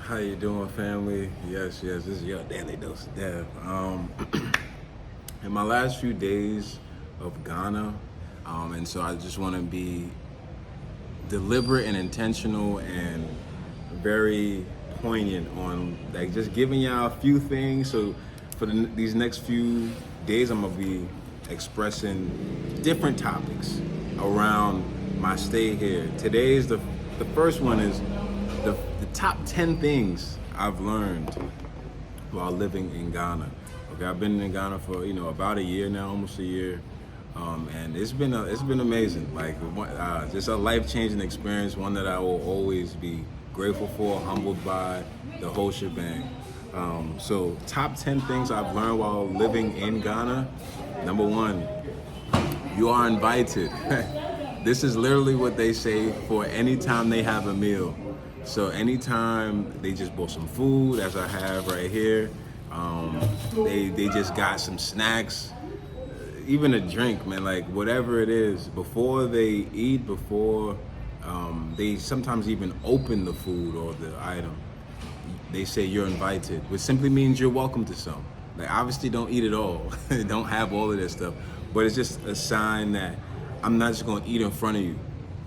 How you doing, family? Yes, this is your daily dose of death. In my last few days of Ghana, and so I just want to be deliberate and intentional and very poignant on like just giving y'all a few things. So for these next few days, I'm gonna be expressing different topics around my stay here. Today's the first one is the top 10 things I've learned while living in Ghana. Okay, I've been in Ghana for about a year now, almost a year, and it's been amazing. Like just a life-changing experience, one that I will always be grateful for, humbled by, the whole shebang. So top 10 things I've learned while living in Ghana. Number one, you are invited. This is literally what they say for any time they have a meal. So anytime they just bought some food, as I have right here, they just got some snacks, even a drink, man, like whatever it is, before they eat, before they sometimes even open the food or the item, they say you're invited, which simply means you're welcome to some. Like obviously don't eat it all, don't have all of this stuff, but it's just a sign that I'm not just gonna eat in front of you.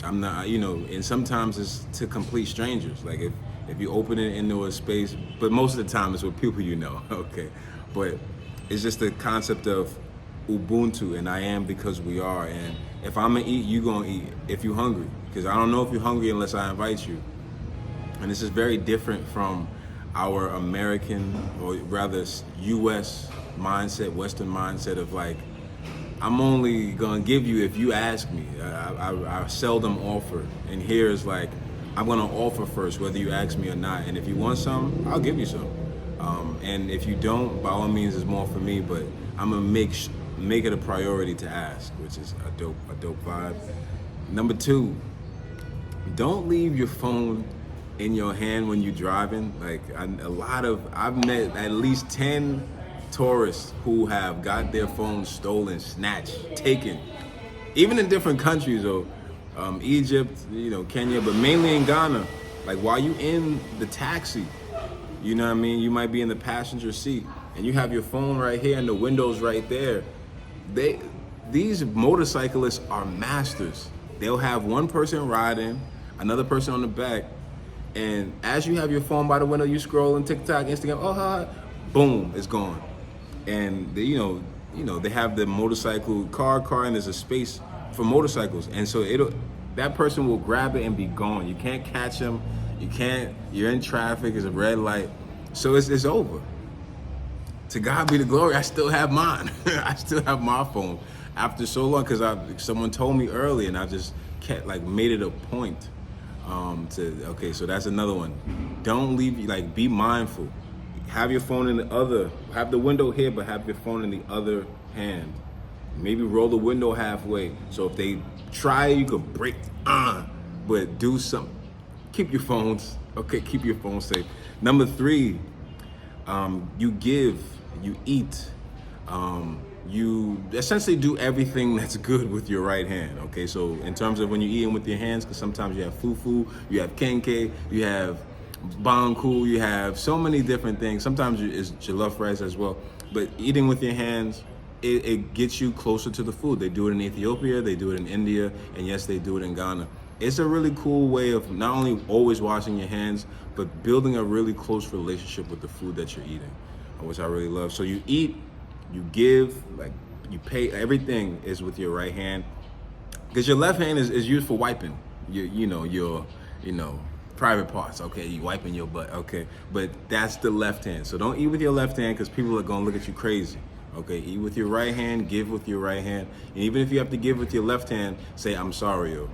I'm not, and sometimes it's to complete strangers. Like if you open it into a space, but most of the time it's with people okay. But it's just the concept of Ubuntu and I am because we are. And if I'm gonna eat, you gonna eat if you're hungry. Because I don't know if you're hungry unless I invite you. And this is very different from our American, or rather US mindset, Western mindset of like, I'm only gonna give you if you ask me. I seldom offer, and here is like, I'm gonna offer first, whether you ask me or not. And if you want some, I'll give you some. And if you don't, by all means, it's more for me. But I'm gonna make it a priority to ask, which is a dope vibe. Number two, don't leave your phone in your hand when you're driving. Like I've met at least 10 tourists who have got their phones stolen, snatched, taken, even in different countries, or Egypt, Kenya, but mainly in Ghana. Like while you in the taxi, you know what I mean? You might be in the passenger seat and you have your phone right here and the window's right there. These motorcyclists are masters. They'll have one person riding, another person on the back, and as you have your phone by the window, you scrolling TikTok, Instagram, boom, it's gone. And they, they have the motorcycle car, and there's a space for motorcycles, and so that person will grab it and be gone. You can't catch them. You're in traffic. It's a red light, so it's over. To God be the glory. I still have mine. I still have my phone after so long because someone told me early, and I just kept made it a point so that's another one. Don't leave. Be mindful. Have your phone have the window here, but have your phone in the other hand. Maybe roll the window halfway. So if they try, you could break, but do something. Keep your phones, keep your phone safe. Number three, you give, you eat, you essentially do everything that's good with your right hand, okay? So in terms of when you're eating with your hands, because sometimes you have fufu, you have kenke, you have banku, you have so many different things. Sometimes it's jollof rice as well. But eating with your hands, it gets you closer to the food. They do it in Ethiopia, they do it in India, and yes, they do it in Ghana. It's a really cool way of not only always washing your hands, but building a really close relationship with the food that you're eating, which I really love. So you eat, you give, you pay, everything is with your right hand. Because your left hand is used for wiping your private parts, okay? You wiping your butt, okay? But that's the left hand. So don't eat with your left hand because people are gonna look at you crazy, okay? Eat with your right hand, give with your right hand. And even if you have to give with your left hand, say, I'm sorry, yo.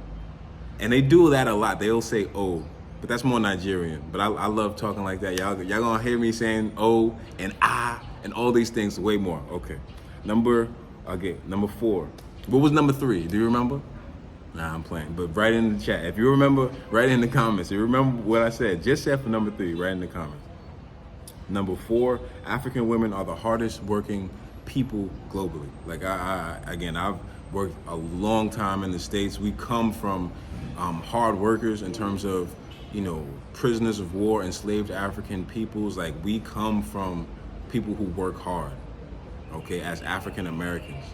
And they do that a lot. They'll say, oh, but that's more Nigerian. But I love talking like that. Y'all gonna hear me saying oh and ah and all these things way more, okay? Number 4. What was number 3? Do you remember? Nah, I'm playing, but write in the chat. If you remember, write in the comments. If you remember what I said, just said for number 3, write in the comments. Number 4, African women are the hardest working people globally. I've worked a long time in the States. We come from hard workers in terms of prisoners of war, enslaved African peoples. Like, we come from people who work hard, okay, as African Americans.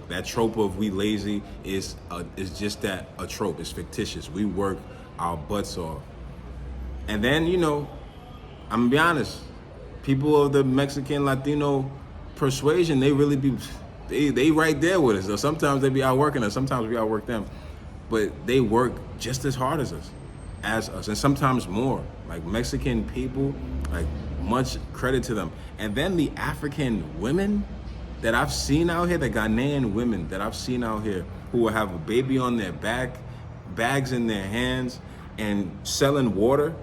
That trope of we lazy is just that, a trope. It's fictitious. We work our butts off. And then, I'm gonna be honest, people of the Mexican, Latino persuasion, they really be, they right there with us. So sometimes they be outworking us, sometimes we outwork them. But they work just as hard as us, and sometimes more. Like, Mexican people, like, much credit to them. And then the African women that I've seen out here, the Ghanaian women that I've seen out here, who will have a baby on their back, bags in their hands, and selling water,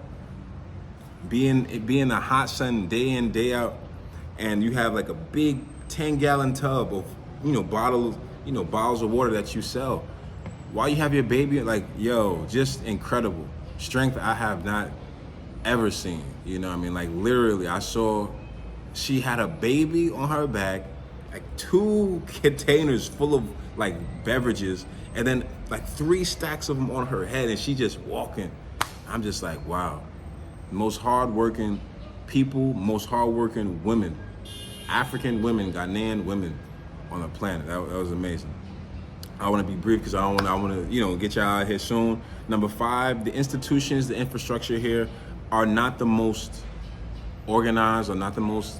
be in the hot sun day in, day out, and you have like a big 10-gallon tub of, bottles of water that you sell while you have your baby. Like, yo, just incredible strength I have not ever seen. Like, literally, I saw she had a baby on her back, like 2 containers full of like beverages, and then like 3 stacks of them on her head, and she just walking. I'm just like, wow. Most hardworking people, most hardworking women, African women, Ghanaian women on the planet. That was amazing. I want to be brief because I want to, get y'all out here soon. Number 5, the institutions, the infrastructure here are not the most organized, or not the most,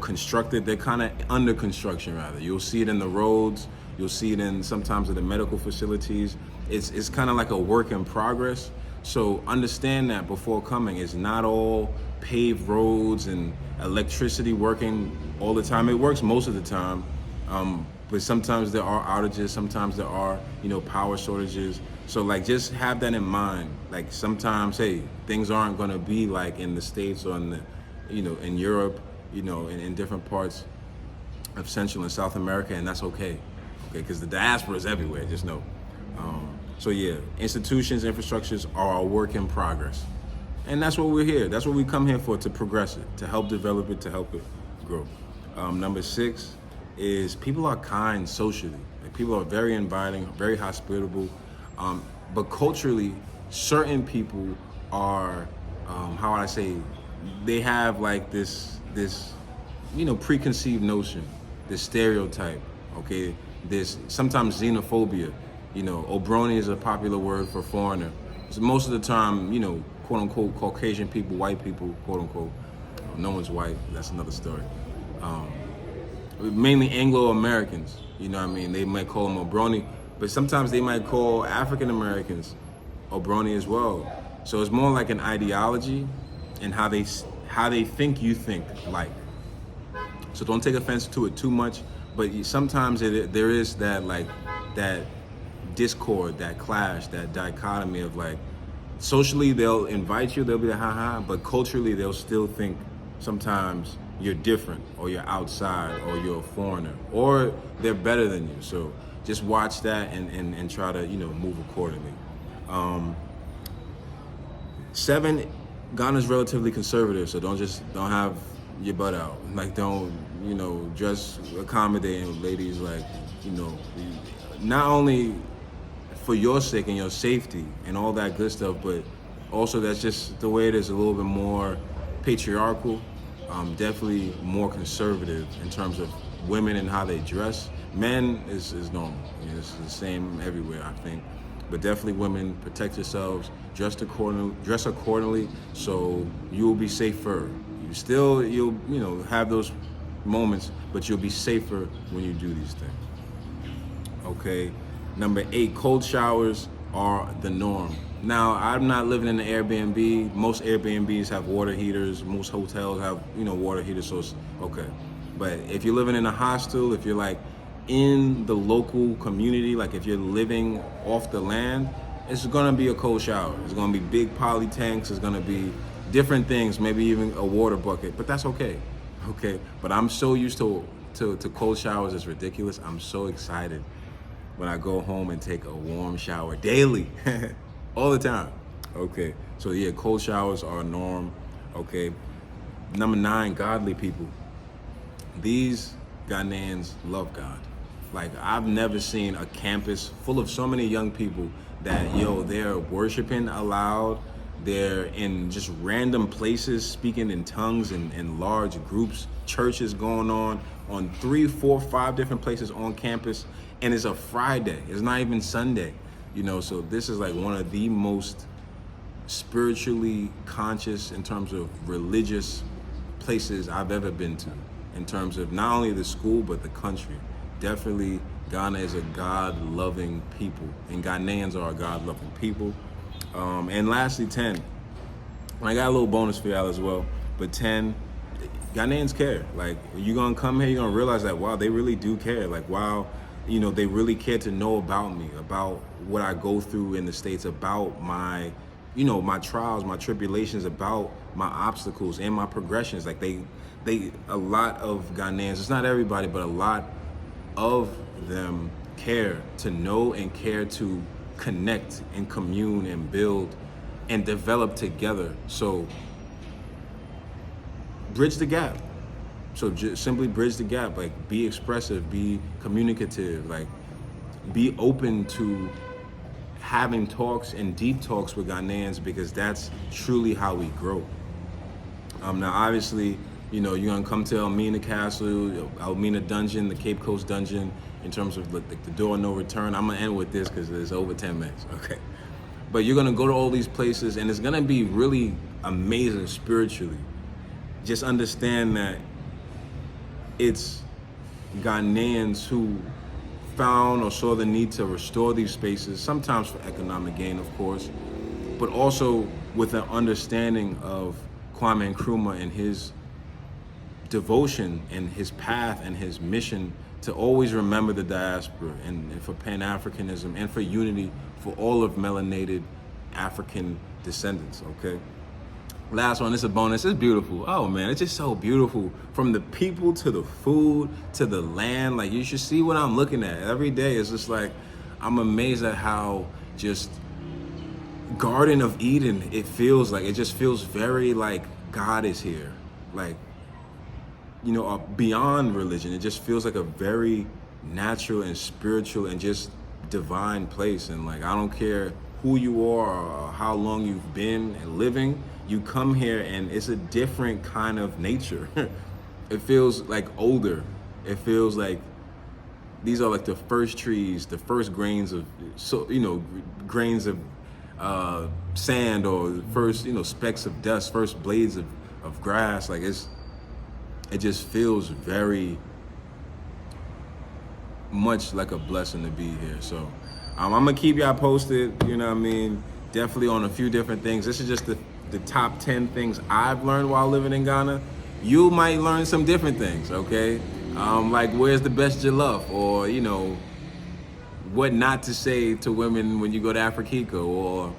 constructed. They're kind of under construction, rather. You'll see it in the roads. You'll see it in sometimes in the medical facilities. It's kind of like a work in progress. So understand that before coming. It's not all paved roads and electricity working all the time. It works most of the time, but sometimes there are outages. Sometimes there are, power shortages. So like, just have that in mind. Like, sometimes, hey, things aren't gonna be like in the States or in the, in Europe, in different parts of Central and South America, and that's okay. Okay, because the diaspora is everywhere. Just know. So yeah, institutions, infrastructures are a work in progress. And that's what we're here. That's what we come here for, to progress it, to help develop it, to help it grow. Number 6 is people are kind socially. Like, people are very inviting, very hospitable. But culturally, certain people are, how would I say, they have like this, preconceived notion, this stereotype, okay? This sometimes xenophobia. OBRONI is a popular word for foreigner. So most of the time, quote unquote, Caucasian people, white people, quote unquote, no one's white, that's another story. Mainly Anglo-Americans, they might call them OBRONI, but sometimes they might call African Americans OBRONI as well. So it's more like an ideology and how they think you think like. So don't take offense to it too much, but sometimes there is that, like, that discord, that clash, that dichotomy of, like, socially they'll invite you, they'll be like, ha, but culturally they'll still think sometimes you're different, or you're outside, or you're a foreigner, or they're better than you. So just watch that and try to, move accordingly. 7, Ghana's relatively conservative, so don't have your butt out. Like, don't, dress accommodating, ladies, like, not only for your sake and your safety and all that good stuff, but also that's just the way it is, a little bit more patriarchal, definitely more conservative in terms of women and how they dress. Men is normal. It's the same everywhere, I think. But definitely women, protect yourselves, dress accordingly, so you will be safer. You'll have those moments, but you'll be safer when you do these things. Okay. Number 8, cold showers are the norm. Now, I'm not living in an Airbnb. Most Airbnbs have water heaters. Most hotels have, water heaters, so it's okay. But if you're living in a hostel, if you're like in the local community, like if you're living off the land, it's gonna be a cold shower. It's gonna be big poly tanks. It's gonna be different things, maybe even a water bucket, but that's okay. Okay, but I'm so used to cold showers, it's ridiculous. I'm so excited when I go home and take a warm shower daily, all the time. Okay, so yeah, cold showers are a norm. Okay, number 9, godly people. These Ghanaians love God. Like, I've never seen a campus full of so many young people that, they're worshiping aloud, They're in just random places, speaking in tongues in large groups, churches going on 3, 4, 5 different places on campus. And it's a Friday. It's not even Sunday, you know. So this is like one of the most spiritually conscious in terms of religious places I've ever been to, in terms of not only the school, but the country. Definitely, Ghana is a God-loving people, and Ghanaians are a God-loving people. And lastly, 10. I got a little bonus for y'all as well, but 10, Ghanaians care. Like, you're gonna come here, you're gonna realize that, wow, they really do care. Like, wow, you know, they really care to know about me, about what I go through in the States, about my, you know, my trials, my tribulations, about my obstacles and my progressions. Like a lot of Ghanaians, it's not everybody, but a lot of them care to know and care to connect and commune and build and develop together. So bridge the gap. So just simply bridge the gap. Like, be expressive, be communicative, like be open to having talks and deep talks with Ghanaians, because that's truly how we grow. Now, obviously, you know, you're gonna come to Elmina Castle, Elmina Dungeon, the Cape Coast Dungeon, in terms of like the door of no return. I'm gonna end with this because it's over 10 minutes, okay? But you're gonna go to all these places, and it's gonna be really amazing spiritually. Just understand that it's Ghanaians who found or saw the need to restore these spaces, sometimes for economic gain, of course, but also with an understanding of Kwame Nkrumah and his devotion and his path and his mission to always remember the diaspora, and for Pan-Africanism and for unity for all of melanated African descendants, okay? Last one, it's a bonus. It's beautiful. Oh man, it's just so beautiful. From the people to the food to the land. Like, you should see what I'm looking at every day. It's just like, I'm amazed at how just Garden of Eden it feels like. It just feels very like God is here. Like, you know, beyond religion. It just feels like a very natural and spiritual and just divine place. And like, I don't care who you are or how long you've been and living, you come here and it's a different kind of nature. It feels like older. It feels like these are like the first trees, the first grains of, so, you know, grains of sand, or the first, you know, specks of dust, first blades of grass. Like, it just feels very much like a blessing to be here. So I'm gonna keep y'all posted, you know what I mean? Definitely on a few different things. This is just the top 10 things I've learned while living in Ghana. You might learn some different things, okay? Like, where's the best jollof, or, you know, what not to say to women when you go to Afrikiko, or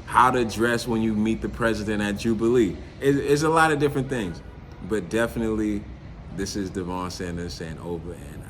how to dress when you meet the president at Jubilee. It's a lot of different things, but definitely this is Devon Sanders saying over and